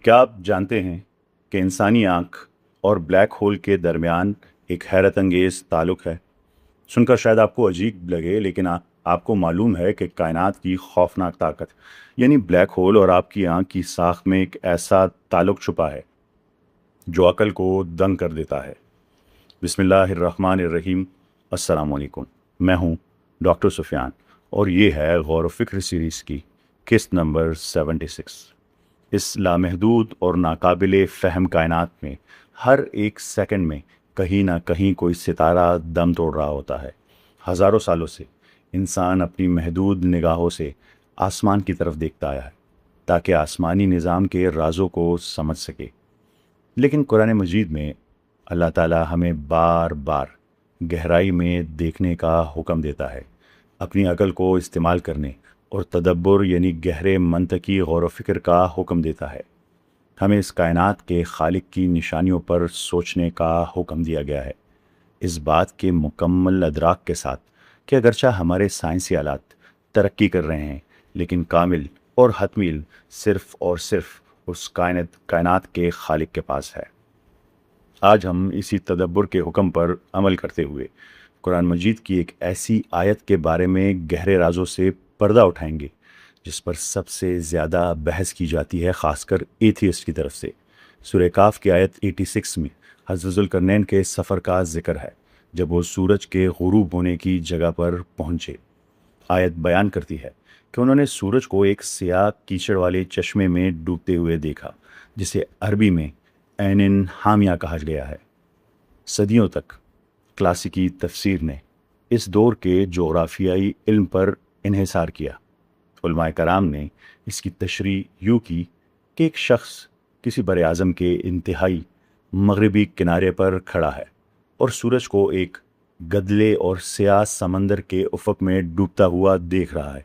क्या आप जानते हैं कि इंसानी आँख और ब्लैक होल के दरमियान एक हैरत अंगेज़ ताल्लुक़ है। सुनकर शायद आपको अजीब लगे, लेकिन आपको मालूम है कि कायनात की खौफनाक ताकत यानी ब्लैक होल और आपकी आँख की साख में एक ऐसा ताल्लुक़ छुपा है जो अकल को दंग कर देता है। बिस्मिल्लाहिर्रहमानिर्रहीम। अस्सलाम वालेकुम। मैं हूँ डॉक्टर सुफियान और ये है गौर व फिक्र सीरीज़ की किस्त नंबर 76। इस लामहदूद और नाकाबिले फ़हम कायनात में हर एक सेकंड में कहीं ना कहीं कोई सितारा दम तोड़ रहा होता है। हज़ारों सालों से इंसान अपनी महदूद निगाहों से आसमान की तरफ देखता आया है ताकि आसमानी निज़ाम के राज़ों को समझ सके। लेकिन कुरान मजीद में अल्लाह ताला हमें बार बार गहराई में देखने का हुक्म देता है, अपनी अकल को इस्तेमाल करने और तदब्बर यानी गहरे मंतकी गौर व फिक्र का हुक्म देता है। हमें इस कायनात के खालिक की निशानियों पर सोचने का हुक्म दिया गया है, इस बात के मुकम्मल अदराक के साथ कि अगरचा हमारे साइंसी आलात तरक्की कर रहे हैं, लेकिन कामिल और हतमी इल्म सिर्फ़ और सिर्फ उस कायनात के खालिक के पास है। आज हम इसी तदब्बर के हुक्म पर अमल करते हुए कुरान मजीद की एक ऐसी आयत के बारे में गहरे राजों से पर्दा उठाएंगे जिस पर सबसे ज़्यादा बहस की जाती है, ख़ासकर एथियस्ट की तरफ से। सूरह काफ की आयत 86 में हज़रत ज़ुल्करनैन के सफ़र का जिक्र है जब वो सूरज के गुरूब होने की जगह पर पहुँचे। आयत बयान करती है कि उन्होंने सूरज को एक सियाह कीचड़ वाले चश्मे में डूबते हुए देखा, जिसे अरबी में ऐन हामिया कहा गया है। सदियों तक क्लासिकी तफसीर ने इस दौर के जोग्राफियाई इल्म पर इन्हिसार किया। उलमाए कराम ने इसकी तशरीह यूँ की कि एक शख्स किसी बर आज़म के इंतहाई मगरबी किनारे पर खड़ा है और सूरज को एक गदले और स्याह समंदर के उफ़क़ में डूबता हुआ देख रहा है।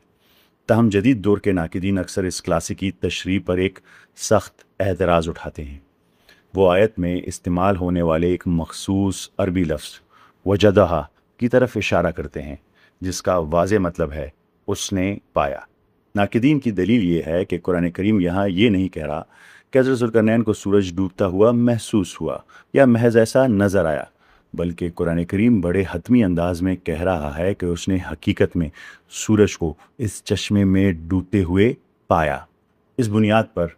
ताहम जदीद दौर के नाकिदीन अक्सर इस क्लासिकी तशरीह पर एक सख्त एतराज़ उठाते हैं। वो आयत में इस्तेमाल होने वाले एक मखसूस अरबी लफ्ज़ वजदहा की तरफ इशारा करते हैं, जिसका वाज़े मतलब है उसने पाया। नाकिदीन की दलील ये है कि कुरान करीम यहाँ ये नहीं कह रहा कि हज़रत ज़ुल्करनैन को सूरज डूबता हुआ महसूस हुआ या महज ऐसा नज़र आया, बल्कि कुरान करीम बड़े हतमी अंदाज में कह रहा है कि उसने हकीकत में सूरज को इस चश्मे में डूबते हुए पाया। इस बुनियाद पर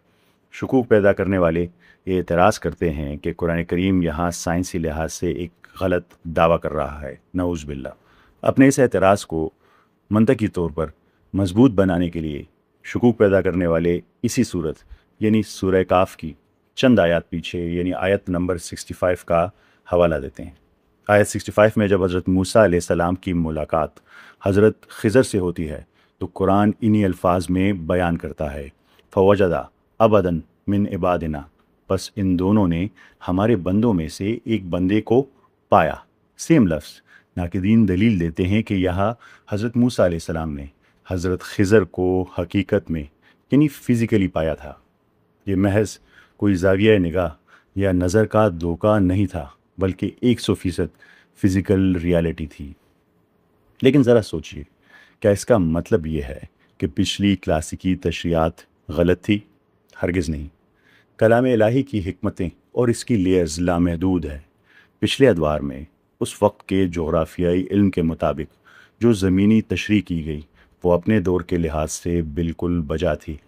शकूक पैदा करने वाले ये एतराज़ करते हैं कि कुरान करीम यहाँ साइंसी लिहाज से एक गलत दावा कर रहा है, नऊज़ बिल्लाह। अपने इस एतराज़ को मंतकी तौर पर मजबूत बनाने के लिए शकूक पैदा करने वाले इसी सूरत यानी सूरह काफ की चंद आयत पीछे यानी आयत नंबर 65 का हवाला देते हैं। आयत 65 में जब हज़रत मूसा अलैहिस्सलाम की मुलाकात हज़रत खिज़र से होती है तो कुरान इन्हीं अल्फाज में बयान करता है, फ़वजदा अबदन मिन इबादिना, बस इन दोनों ने हमारे बंदों में से एक बंदे को पाया। सेम लफ्ज़। नाकिदीन दलील देते हैं कि यहाँ हज़रत मूसा अलैहिस्सलाम ने हज़रत खिज़र को हकीकत में यानी फ़िज़िकली पाया था। ये महज कोई ज़ाविया निगाह या नज़र का धोखा नहीं था, बल्कि 100% फ़िज़िकल रियलिटी थी। लेकिन ज़रा सोचिए, क्या इसका मतलब ये है कि पिछली क्लासिकी तशरीहात गलत थी? हरगिज़ नहीं। कलाम इलाही की हिकमतें और इसकी लेयर्स लामहदूद है। पिछले अदवार में उस वक्त के जोग्राफियाई इल्म के मुताबिक जो ज़मीनी तशरीह की गई वो अपने दौर के लिहाज से बिल्कुल बजा थी,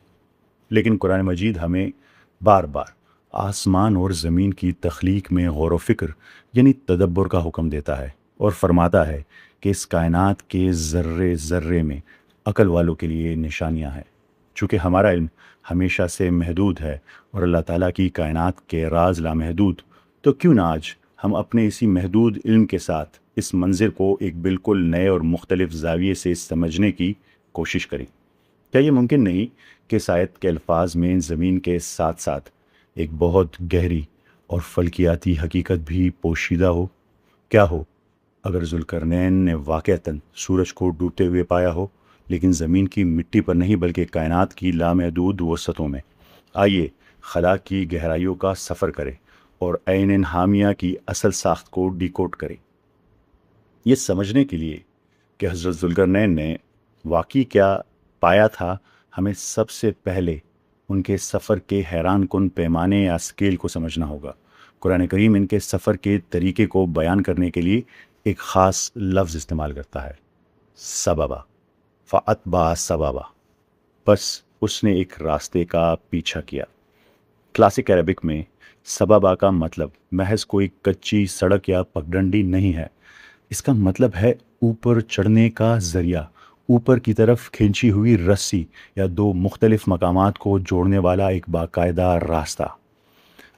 लेकिन कुरान मजीद हमें बार बार आसमान और ज़मीन की तख्लीक में गौर व फिक्र यानी तदब्बर का हुक्म देता है और फरमाता है कि इस कायनात के ज़र्रे ज़र्रे में अकल वालों के लिए निशानियाँ हैं। चूँकि हमारा इल्म हमेशा से महदूद है और अल्लाह ताला की कायनात के राज लामहदूद, तो क्यों ना आज हम अपने इसी महदूद इल्म के साथ इस मंज़र को एक बिल्कुल नए और मुख्तलिफ ज़ाविये से समझने की कोशिश करें। क्या ये मुमकिन नहीं कि इस आयत के अल्फाज में ज़मीन के साथ साथ एक बहुत गहरी और फल्कियाती हकीकत भी पोशीदा हो? क्या हो अगर ज़ुल्करनैन ने वाक़अतन सूरज को डूबते हुए पाया हो, लेकिन ज़मीन की मिट्टी पर नहीं बल्कि कायनात की लामहदूद वसतों में। आइए खला की गहराइयों का सफ़र करें और ऐन हामिया की असल साख्त को डिकोड करें। ये समझने के लिए कि हज़रत ज़ुल्करनैन ने वाकई क्या पाया था, हमें सबसे पहले ان کے سفر کے حیران کن پیمانے یا اسکیل کو سمجھنا ہوگا۔ قرآن کریم ان کے سفر کے طریقے کو بیان کرنے کے لیے ایک خاص لفظ استعمال کرتا ہے، سببا، فَأَتْبَعَ سَبَبًا، بس اس نے ایک راستے کا پیچھا کیا۔ کلاسک عربک میں سببا کا مطلب محض کوئی کچی سڑک یا پگڈنڈی نہیں ہے، اس کا مطلب ہے اوپر چڑھنے کا ذریعہ، اوپر کی طرف کھینچی ہوئی رسی یا دو مختلف مقامات کو جوڑنے والا ایک باقاعدہ راستہ۔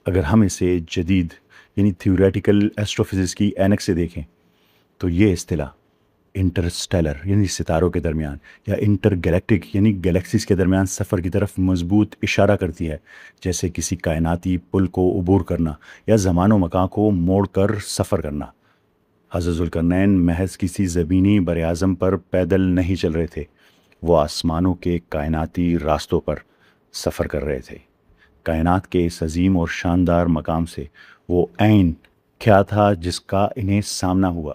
اگر ہم اسے جدید یعنی تھیوریٹیکل ایسٹرو فزکس کی اینک سے دیکھیں تو یہ اصطلاح انٹرسٹیلر یعنی ستاروں کے درمیان یا انٹر گلیکٹک یعنی گلیکسیز کے درمیان سفر کی طرف مضبوط اشارہ کرتی ہے، جیسے کسی کائناتی پل کو عبور کرنا یا زمان و مکان کو موڑ کر سفر کرنا۔ حضرت ذوالقرنین محض کسی زمینی براعظم پر پیدل نہیں چل رہے تھے، وہ آسمانوں کے کائناتی راستوں پر سفر کر رہے تھے۔ کائنات کے اس عظیم اور شاندار مقام سے وہ عین کیا تھا جس کا انہیں سامنا ہوا؟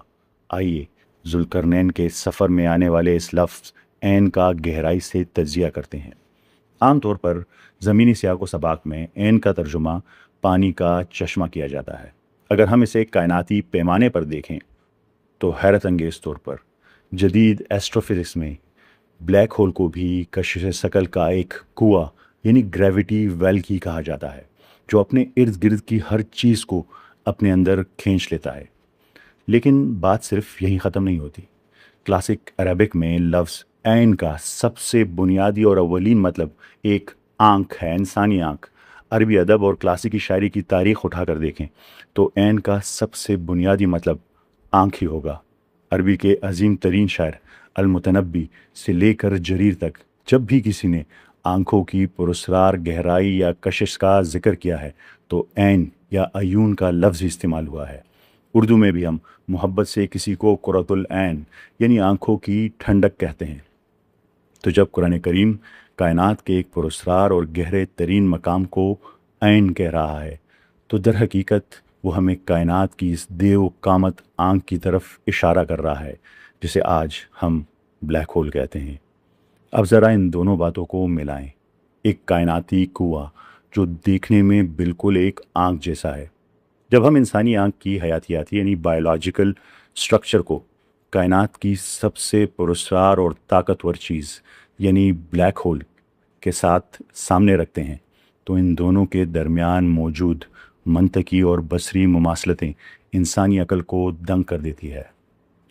آئیے ذوالقرنین کے سفر میں آنے والے اس لفظ عین کا گہرائی سے تجزیہ کرتے ہیں۔ عام طور پر زمینی سیاق و سباق میں عین کا ترجمہ پانی کا چشمہ کیا جاتا ہے۔ اگر ہم اسے کائناتی پیمانے پر دیکھیں تو حیرت انگیز طور پر جدید ایسٹرو فزکس میں بلیک ہول کو بھی کشش ثقل کا ایک کنواں یعنی گریوٹی ویل کی کہا جاتا ہے، جو اپنے ارد گرد کی ہر چیز کو اپنے اندر کھینچ لیتا ہے۔ لیکن بات صرف یہیں ختم نہیں ہوتی۔ کلاسک عربک میں لفظ عین کا سب سے بنیادی اور اولین مطلب ایک آنکھ ہے، انسانی آنکھ۔ عربی ادب اور کلاسیکی شاعری کی تاریخ اٹھا کر دیکھیں تو عین کا سب سے بنیادی مطلب آنکھ ہی ہوگا۔ عربی کے عظیم ترین شاعر المتنبی سے لے کر جریر تک جب بھی کسی نے آنکھوں کی پراسرار گہرائی یا کشش کا ذکر کیا ہے تو عین یا عیون کا لفظ ہی استعمال ہوا ہے۔ اردو میں بھی ہم محبت سے کسی کو قرۃ العین یعنی آنکھوں کی ٹھنڈک کہتے ہیں۔ تو جب قرآن کریم کائنات کے ایک پراسرار اور گہرے ترین مقام کو عین کہہ رہا ہے تو در حقیقت وہ ہمیں کائنات کی اس دیو قامت آنکھ کی طرف اشارہ کر رہا ہے، جسے آج ہم بلیک ہول کہتے ہیں۔ اب ذرا ان دونوں باتوں کو ملائیں۔ ایک کائناتی کنواں جو دیکھنے میں بالکل ایک آنکھ جیسا ہے۔ جب ہم انسانی آنکھ کی حیاتیاتی یعنی بائیولوجیکل سٹرکچر کو کائنات کی سب سے پراسرار اور طاقتور چیز یعنی بلیک ہول کے ساتھ سامنے رکھتے ہیں تو ان دونوں کے درمیان موجود منطقی اور بصری مماثلتیں انسانی عقل کو دنگ کر دیتی ہے۔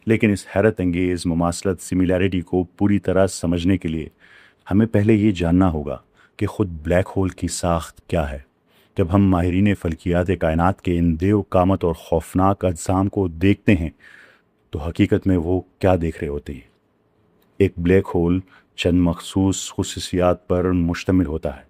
لیکن اس حیرت انگیز مماثلت سملیرٹی کو پوری طرح سمجھنے کے لیے ہمیں پہلے یہ جاننا ہوگا کہ خود بلیک ہول کی ساخت کیا ہے۔ جب ہم ماہرین فلکیات کائنات کے ان دیو قامت اور خوفناک اجسام کو دیکھتے ہیں تو حقیقت میں وہ کیا دیکھ رہے ہوتے ہیں؟ ایک بلیک ہول چند مخصوص خصوصیات پر مشتمل ہوتا ہے۔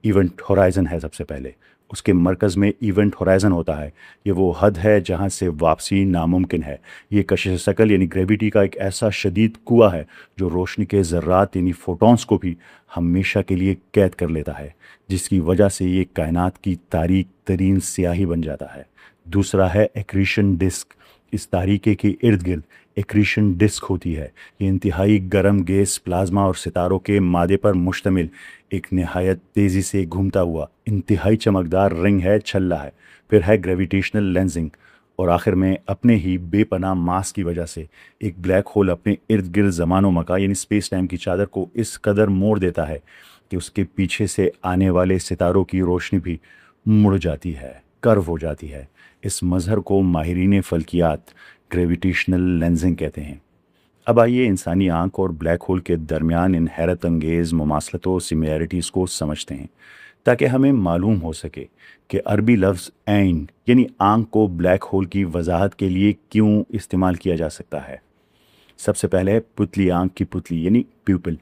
ایونٹ ہورائزن ہے سب سے پہلے، اس کے مرکز میں ایونٹ ہورائزن ہوتا ہے۔ یہ وہ حد ہے جہاں سے واپسی ناممکن ہے۔ یہ کشش ثقل یعنی گریویٹی کا ایک ایسا شدید کنواں ہے جو روشنی کے ذرات یعنی فوٹونز کو بھی ہمیشہ کے لیے قید کر لیتا ہے، جس کی وجہ سے یہ کائنات کی تاریک ترین سیاہی بن جاتا ہے۔ دوسرا ہے ایکریشن ڈسک۔ اس تاریکے کے ارد گرد ایکریشن ڈسک ہوتی ہے۔ یہ انتہائی گرم گیس پلازما اور ستاروں کے مادے پر مشتمل ایک نہایت تیزی سے گھومتا ہوا انتہائی چمکدار رنگ ہے، چھلا ہے۔ پھر ہے گریویٹیشنل لینزنگ، اور آخر میں اپنے ہی بے پناہ ماس کی وجہ سے ایک بلیک ہول اپنے ارد گرد زمان و مکان یعنی اسپیس ٹائم کی چادر کو اس قدر موڑ دیتا ہے کہ اس کے پیچھے سے آنے والے ستاروں کی روشنی بھی مڑ جاتی ہے، کرو ہو جاتی ہے۔ اس مظہر کو ماہرین فلکیات گریویٹیشنل لینزنگ کہتے ہیں۔ اب آئیے انسانی آنکھ اور بلیک ہول کے درمیان ان حیرت انگیز مماثلتوں سملیرٹیز کو سمجھتے ہیں تاکہ ہمیں معلوم ہو سکے کہ عربی لفظ عین یعنی آنکھ کو بلیک ہول کی وضاحت کے لیے کیوں استعمال کیا جا سکتا ہے۔ سب سے پہلے پتلی آنکھ کی پتلی یعنی پیوپل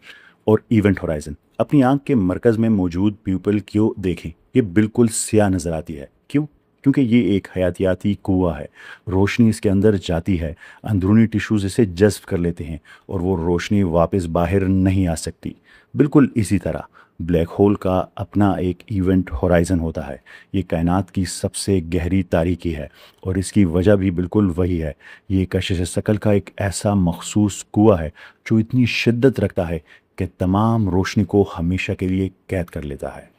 اور ایونٹ ہورائزن۔ اپنی آنکھ کے مرکز میں موجود پیوپل کو دیکھیں، یہ بالکل سیاہ نظر آتی ہے۔ کیوں؟ کیونکہ یہ ایک حیاتیاتی کنواں ہے۔ روشنی اس کے اندر جاتی ہے، اندرونی ٹیشوز اسے جذب کر لیتے ہیں اور وہ روشنی واپس باہر نہیں آ سکتی۔ بالکل اسی طرح بلیک ہول کا اپنا ایک ایونٹ ہورائزن ہوتا ہے۔ یہ کائنات کی سب سے گہری تاریکی ہے اور اس کی وجہ بھی بالکل وہی ہے۔ یہ کشش ثقل کا ایک ایسا مخصوص کنواں ہے جو اتنی شدت رکھتا ہے کہ تمام روشنی کو ہمیشہ کے لیے قید کر لیتا ہے۔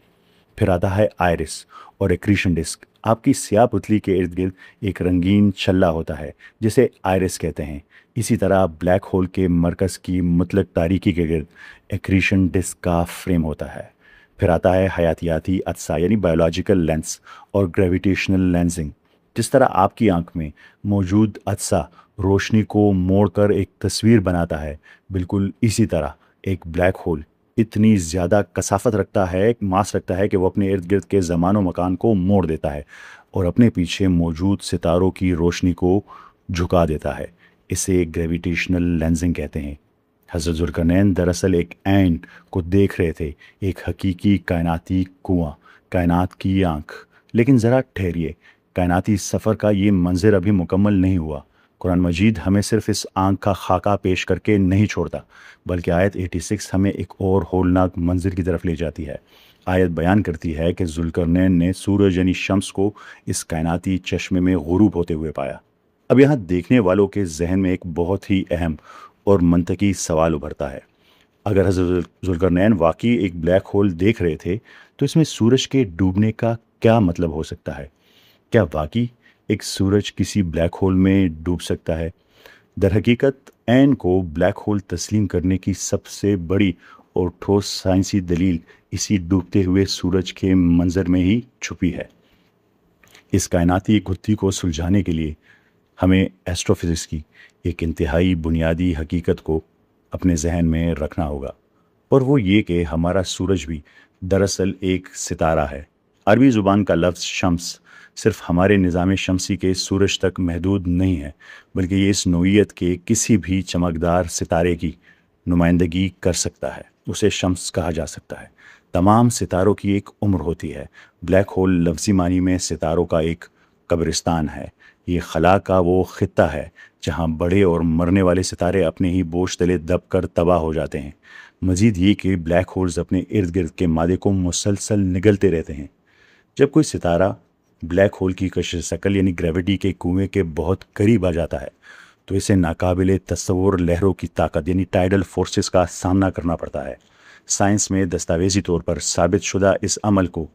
फिर आता है आयरिस और एक्रीशन डिस्क। आपकी स्याह पुतली के इर्द गिर्द एक रंगीन छल्ला होता है जिसे आयरिस कहते हैं। इसी तरह ब्लैक होल के मरकज़ की मुतलक तारीकी के गिर्द एक्रीशन डिस्क का फ्रेम होता है। फिर आता है हयातियाती अज्सा यानी बायोलॉजिकल लेंस और ग्रेविटेशनल लेंसिंग। जिस तरह आपकी आंख में मौजूद अज्सा रोशनी को मोड़कर एक तस्वीर बनाता है, बिल्कुल इसी तरह एक ब्लैक होल इतनी ज़्यादा कसाफत रखता है, मास रखता है कि वो अपने इर्द गिर्द के ज़मानो मकान को मोड़ देता है और अपने पीछे मौजूद सितारों की रोशनी को झुका देता है। इसे ग्रेविटेशनल लेंसिंग कहते हैं। हज़रत ज़ुल्करनैन दरअसल एक ऐन को देख रहे थे, एक हकीकी कायनाती कुआं, कायनात की आँख। लेकिन ज़रा ठहरिए, कायनाती सफ़र का ये मंज़र अभी मुकम्मल नहीं हुआ। कुरान मजीद हमें सिर्फ इस आँख का खाका पेश करके नहीं छोड़ता, बल्कि आयत 86 हमें एक और होलनाक मंजर की तरफ ले जाती है। आयत बयान करती है कि ज़ुल्करनैन ने सूरज यानी शम्स को इस कायनाती चश्मे में गुरूब होते हुए पाया। अब यहाँ देखने वालों के जहन में एक बहुत ही अहम और मंतकी सवाल उभरता है। अगर हज़रत ज़ुल्करनैन वाकई एक ब्लैक होल देख रहे थे, तो इसमें सूरज के डूबने का क्या मतलब हो सकता है? क्या वाकई एक सूरज किसी ब्लैक होल में डूब सकता है? दरहकीकत ऐन को ब्लैक होल तस्लीम करने की सबसे बड़ी और ठोस साइंसी दलील इसी डूबते हुए सूरज के मंजर में ही छुपी है। इस कायनाती गुत्थी को सुलझाने के लिए हमें एस्ट्रोफिज़िक्स की एक इंतहाई बुनियादी हकीकत को अपने जहन में रखना होगा, और वो ये कि हमारा सूरज भी दरअसल एक सितारा है। अरबी ज़ुबान का लफ्ज़ शम्स सिर्फ हमारे निज़ाम शमसी के सूरज तक महदूद नहीं है, बल्कि ये इस नौइयत के किसी भी चमकदार सितारे की नुमाइंदगी कर सकता है। उसे शम्स कहा जा सकता है। तमाम सितारों की एक उम्र होती है। ब्लैक होल लफ्ज़ी मानी में सितारों का एक कब्रिस्तान है। ये खला का वो खित्ता है जहाँ बड़े और मरने वाले सितारे अपने ही बोझ तले दब कर तबाह हो जाते हैं। मज़ीद ये कि ब्लैक होल्स अपने इर्द गिर्द के मादे को मुसलसल निगलते रहते हैं। जब कोई सितारा ब्लैक होल की कशिश शकल यानी ग्रेविटी के कुएं के बहुत करीब आ जाता है, तो इसे नाकाबिले तस्वुर लहरों की ताकत यानी टाइडल फोर्सेस का सामना करना पड़ता है। साइंस में दस्तावेजी तौर पर साबित शुदा इस अमल को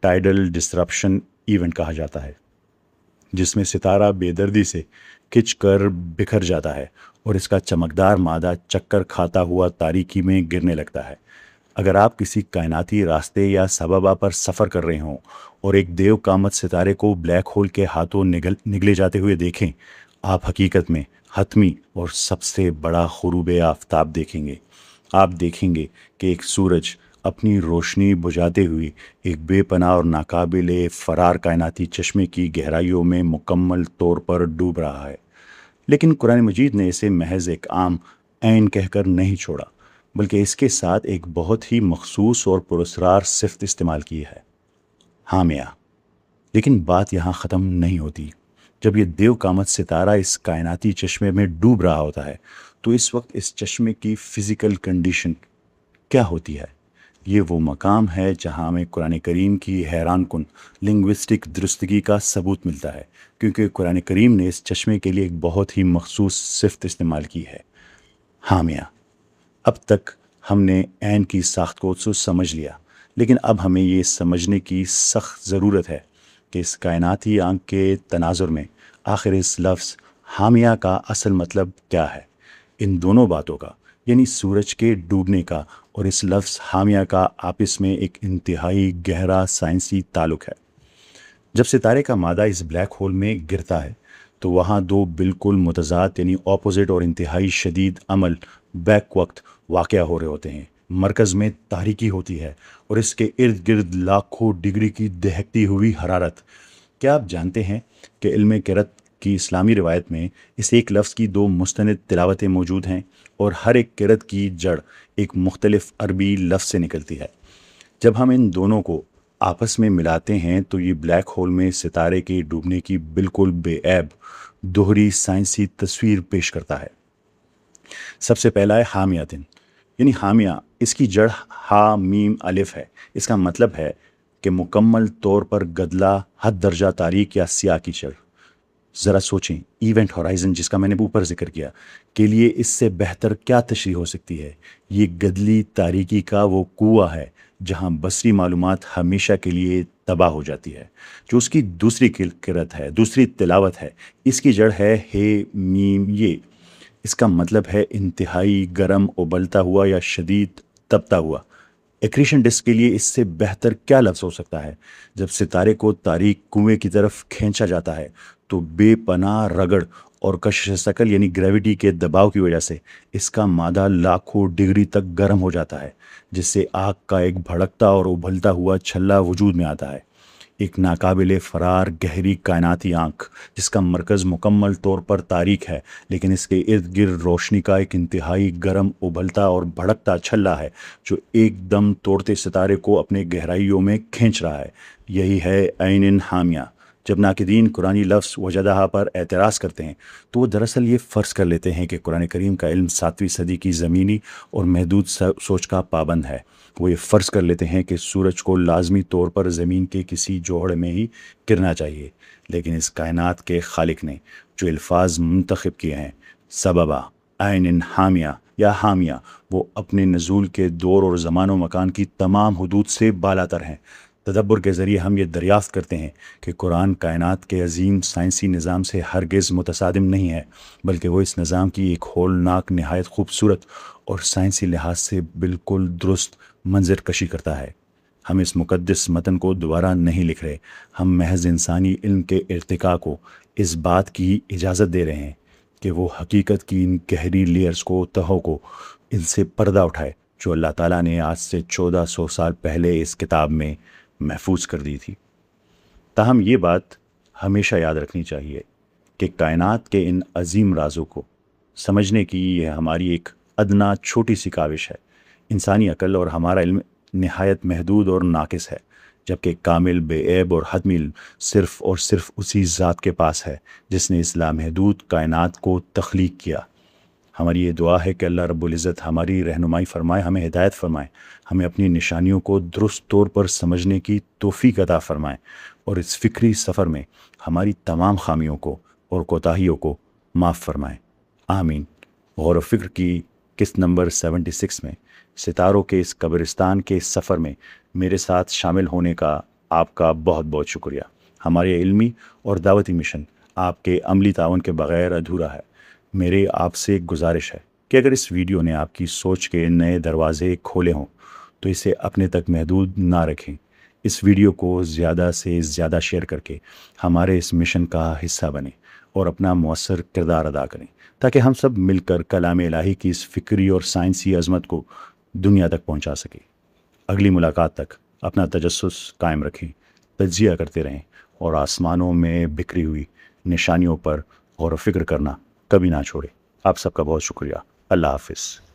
टाइडल डिसरप्शन इवेंट कहा जाता है, जिसमें सितारा बेदर्दी से खिंच कर बिखर जाता है और इसका चमकदार मादा चक्कर खाता हुआ तारीकी में गिरने लगता है। अगर आप किसी कायनाती रास्ते या सबबा पर सफ़र कर रहे हों और एक देव कामत सितारे को ब्लैक होल के हाथों निगले जाते हुए देखें, आप हकीकत में हतमी और सबसे बड़ा ग़ुरूब आफ़ताब देखेंगे। आप देखेंगे कि एक सूरज अपनी रोशनी बुझाते हुए एक बेपनाह और नाकाबिले फ़रार कायनाती चश्मे की गहराइयों में मुकम्मल तौर पर डूब रहा है। लेकिन कुरान मजीद ने इसे महज एक आम ऐन कहकर नहीं छोड़ा, बल्कि इसके साथ एक बहुत ही मखसूस और पुरस्कार सिफ्त इस्तेमाल की है, हामिया। लेकिन बात यहाँ ख़त्म नहीं होती। जब ये देव कामत सितारा इस कायनाती चश्मे में डूब रहा होता है, तो इस वक्त इस चश्मे की फ़िज़िकल कंडीशन क्या होती है? ये वो मकाम है जहाँ हमें कुरान करीम की हैरान कुन लिंग्विस्टिक दुरुस्तगी का सबूत मिलता है, क्योंकि कुरान करीम ने इस चश्मे के लिए एक बहुत ही मखसूस सिफ्त इस्तेमाल की है, हामिया। अब तक हमने ऐन की साख्त को तो समझ लिया, लेकिन अब हमें ये समझने की सख्त ज़रूरत है कि इस कायनाती आंख के तनाजुर में आखिर इस लफ्ज़ हामिया का असल मतलब क्या है। इन दोनों बातों का यानी सूरज के डूबने का और इस लफ्ज़ हामिया का आपस में एक इंतहाई गहरा साइंसी ताल्लुक़ है। जब सितारे का मादा इस ब्लैक होल में गिरता है, तो वहाँ दो बिल्कुल मुतज़ाद यानी ऑपोजिट और इंतहाई शदीद अमल बैक वक्त वाक़या हो रहे होते हैं। मरकज़ में तारीकी होती है और इसके इर्द गिर्द लाखों डिग्री की दहकती हुई हरारत। क्या आप जानते हैं कि इल्म क़िरात की इस्लामी रिवायत में इस एक लफ्ज़ की दो मुस्तनिद तिलावतें मौजूद हैं और हर एक क़िरात की जड़ एक मुख्तलिफ अरबी लफ्ज़ से निकलती है। जब हम इन दोनों को आपस में मिलाते हैं, तो ये ब्लैक होल में सितारे के डूबने की बिल्कुल बेऐब दोहरी साइंसी तस्वीर पेश करता है। सबसे पहला है हामियातिन, यानी हामिया, इसकी जड़ हा मीम अलिफ है। इसका मतलब है कि मुकम्मल तौर पर गदला, हद दर्जा तारीक या स्याह की जड़। ज़रा सोचें, इवेंट होराइज़न जिसका मैंने ऊपर जिक्र किया के लिए इससे बेहतर क्या तशरीह हो सकती है। ये गदली तारीकी का वो कुआं है جہاں بصری معلومات ہمیشہ کے لیے تباہ ہو جاتی ہے۔ جو اس کی دوسری قرت ہے، دوسری تلاوت ہے، اس کی جڑ ہے ہے میم یہ۔ اس کا مطلب ہے انتہائی گرم ابلتا ہوا یا شدید تپتا ہوا۔ ایکریشن ڈسک کے لیے اس سے بہتر کیا لفظ ہو سکتا ہے؟ جب ستارے کو تاریک کنویں کی طرف کھینچا جاتا ہے تو بے پناہ رگڑ اور کشش ثقل یعنی گریوٹی کے دباؤ کی وجہ سے اس کا مادہ لاکھوں ڈگری تک گرم ہو جاتا ہے، جس سے آگ کا ایک بھڑکتا اور ابھلتا ہوا چھلا وجود میں آتا ہے۔ ایک ناقابل فرار گہری کائناتی آنکھ جس کا مرکز مکمل طور پر تاریک ہے، لیکن اس کے ارد گرد روشنی کا ایک انتہائی گرم ابلتا اور بھڑکتا چھلا ہے جو ایک دم توڑتے ستارے کو اپنے گہرائیوں میں کھینچ رہا ہے۔ یہی ہے عین حامیہ۔ جب ناقدین قرآنی لفظ وجدہ پر اعتراض کرتے ہیں تو وہ دراصل یہ فرض کر لیتے ہیں کہ قرآن کریم کا علم 7ویں صدی کی زمینی اور محدود سوچ کا پابند ہے۔ وہ یہ فرض کر لیتے ہیں کہ سورج کو لازمی طور پر زمین کے کسی جوہر میں ہی گرنا چاہیے، لیکن اس کائنات کے خالق نے جو الفاظ منتخب کیے ہیں، سببہ، عین حامیہ یا حامیہ، وہ اپنے نزول کے دور اور زمان و مکان کی تمام حدود سے بالاتر ہیں۔ تدبر کے ذریعے ہم یہ دریافت کرتے ہیں کہ قرآن کائنات کے عظیم سائنسی نظام سے ہرگز متصادم نہیں ہے، بلکہ وہ اس نظام کی ایک ہولناک نہایت خوبصورت اور سائنسی لحاظ سے بالکل درست منظر کشی کرتا ہے۔ ہم اس مقدس متن کو دوبارہ نہیں لکھ رہے، ہم محض انسانی علم کے ارتقاء کو اس بات کی اجازت دے رہے ہیں کہ وہ حقیقت کی ان گہری لیئرز کو، تہوں کو، ان سے پردہ اٹھائے جو اللہ تعالیٰ نے آج سے 1400 سال پہلے اس کتاب میں محفوظ کر دی تھی۔ تاہم یہ بات ہمیشہ یاد رکھنی چاہیے کہ کائنات کے ان عظیم رازوں کو سمجھنے کی یہ ہماری ایک ادنا چھوٹی سی کاوش ہے۔ انسانی عقل اور ہمارا علم نہایت محدود اور ناقص ہے، جبکہ کامل، بے عیب اور حتمی علم صرف اور صرف اسی ذات کے پاس ہے جس نے اس لامحدود کائنات کو تخلیق کیا۔ ہماری یہ دعا ہے کہ اللہ رب العزت ہماری رہنمائی فرمائے، ہمیں ہدایت فرمائے، ہمیں اپنی نشانیوں کو درست طور پر سمجھنے کی توفیق عطا فرمائے، اور اس فکری سفر میں ہماری تمام خامیوں کو اور کوتاہیوں کو معاف فرمائے۔ آمین۔ غور و فکر کی قسط نمبر 76 میں ستاروں کے اس قبرستان کے اس سفر میں میرے ساتھ شامل ہونے کا آپ کا بہت بہت شکریہ۔ ہمارے علمی اور دعوتی مشن آپ کے عملی تعاون کے بغیر ادھورا ہے۔ میرے آپ سے ایک گزارش ہے کہ اگر اس ویڈیو نے آپ کی سوچ کے نئے دروازے کھولے ہوں تو اسے اپنے تک محدود نہ رکھیں۔ اس ویڈیو کو زیادہ سے زیادہ شیئر کر کے ہمارے اس مشن کا حصہ بنیں اور اپنا مؤثر کردار ادا کریں تاکہ ہم سب مل کر کلام الہی کی اس فکری اور سائنسی عظمت کو دنیا تک پہنچا سکیں۔ اگلی ملاقات تک اپنا تجسس قائم رکھیں، تجزیہ کرتے رہیں اور آسمانوں میں بکھری ہوئی نشانیوں پر غور و فکر کرنا کبھی نہ چھوڑیں۔ آپ سب کا بہت شکریہ۔ اللہ حافظ۔